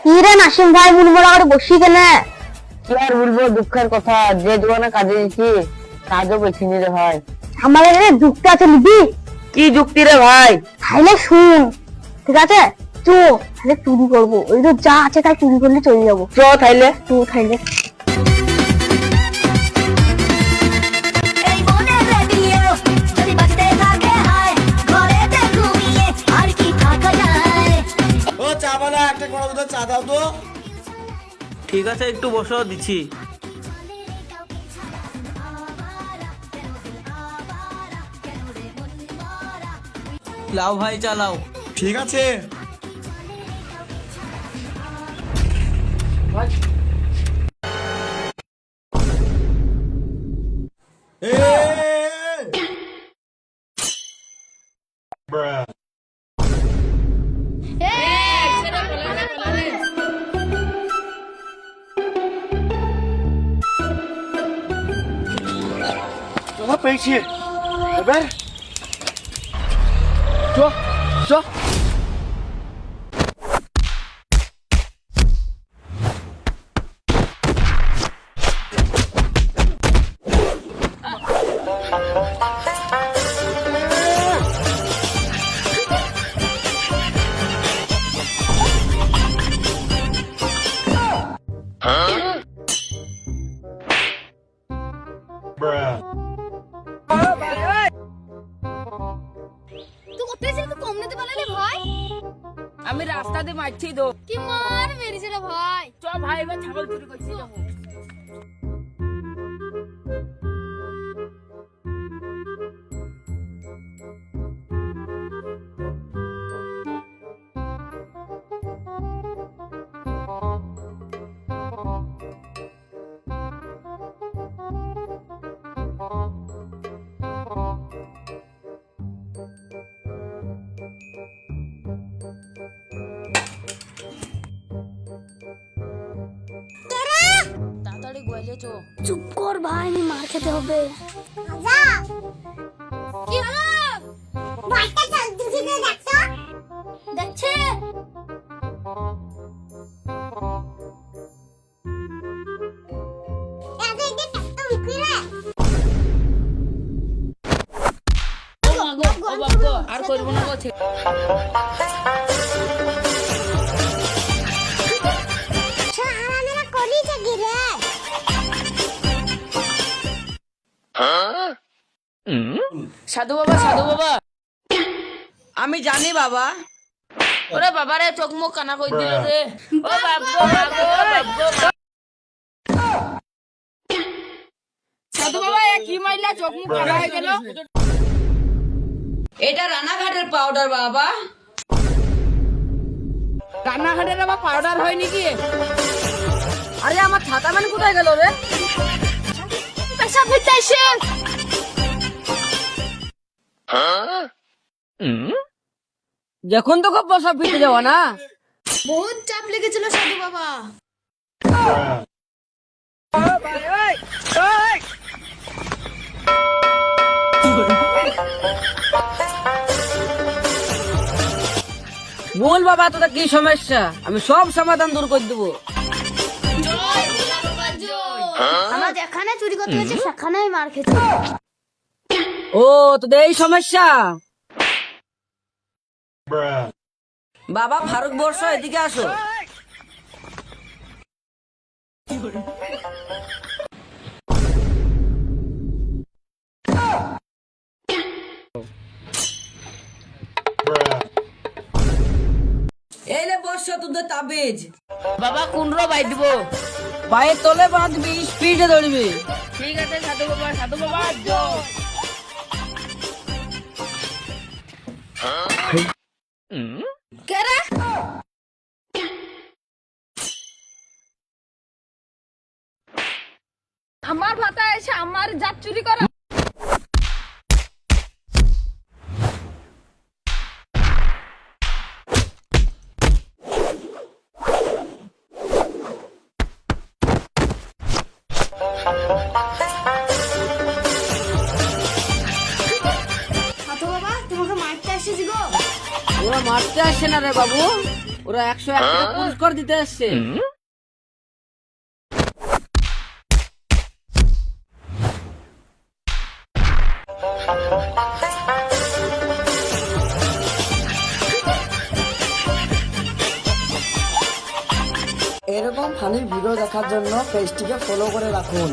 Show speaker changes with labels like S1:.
S1: কি রে নাসিম ভাই মুড়মুড়া করে বসি কেন?
S2: কি আর বলবো, দুঃখের কথা, যে দোকানে কাজে দিচ্ছি কাজও পেছিনি রে ভাই।
S1: আমার এখানে যুক্তি আছে লিবি?
S2: কি যুক্তি রে ভাই?
S1: তাইলে শুন, ঠিক আছে? চো তাহলে চুরি করবো, ওই তো যা আছে তাই চুরি করলে চলে যাবো।
S2: চ তাইলে।
S1: তো তাইলে
S3: ও চা বালা, একটা কোন দুটো চা দাও তো।
S4: ঠিক আছে, একটু বসো, দিচ্ছি। লাও ভাই, চালাও।
S3: ঠিক আছে। তোমার পেয়েছি এবার চ চ।
S5: আমি রাস্তা দিয়ে মারছি তো কি মার মেরেছে রে ভাই। চ ভাই, এবার ছাগল চুরি করছি যাবো। তাড়াতাড়ি গোয়ালে চো।
S1: চুপ কর ভাই, আমি মার খেতে হবে।
S5: কি হলো?
S1: ভাইটা চল দুধে দেখছো?
S5: দেখছে
S1: এদের যে কত বিক্রি রে।
S5: ও বাবা, আর করবো না গো।
S1: সারামেরা কলি জাগি রে।
S5: সাধু বাবা, সাধু বাবা।
S4: আমি জানি বাবা।
S5: ওরে বাবা রে, চোখ মুখ কানা কই দিল রে। ও বাবা, সাধু বাবা এ কি মাইলা, চোখ মুখ কানা হয়ে গেল।
S4: এটা রানাঘাটের পাউডার বাবা।
S5: রান্নাঘাটের আবার পাউডার হয় নাকি?
S4: আরে আমার ছাতা মানে কোথায় গেল রে?
S5: পেশাব হইতে এসে
S4: যখন তো খুব বসা পিটে যাওয়া না।
S5: বহুত চাপ লেগেছিল সাধু বাবা।
S4: বল বাবা, তোদের কি সমস্যা, আমি সব সমাধান দূর করে দেবো।
S1: আমার যেখানে চুরি করতে গেছে সেখানেই মার খেয়েছে।
S4: ও, তোদের এই সমস্যা। বাবা ফারুক বর্ষ, এদিকে আসো। এই রে বর্ষ, তোদের তাবিজ।
S5: বাবা কুন্ড্র বাই দিব।
S4: পায়ের তলে বাঁধবি, স্পিডে দৌড়বি।
S5: ঠিক আছে সাধু বাবা, সাধু বাবা যাও। কেরা আমার ভাতা এসে আমার জাত চুরি করা।
S1: সাধু বাবা তোমাকে মারতে এসেছি গো।
S4: ওরা মারতে আসে না রে বাবু, ওরা 101 টাকা পুরস্কার দিতে আসছে।
S6: এরকম ফানি ভিডিও দেখার জন্য পেজটিকে ফলো করে রাখুন।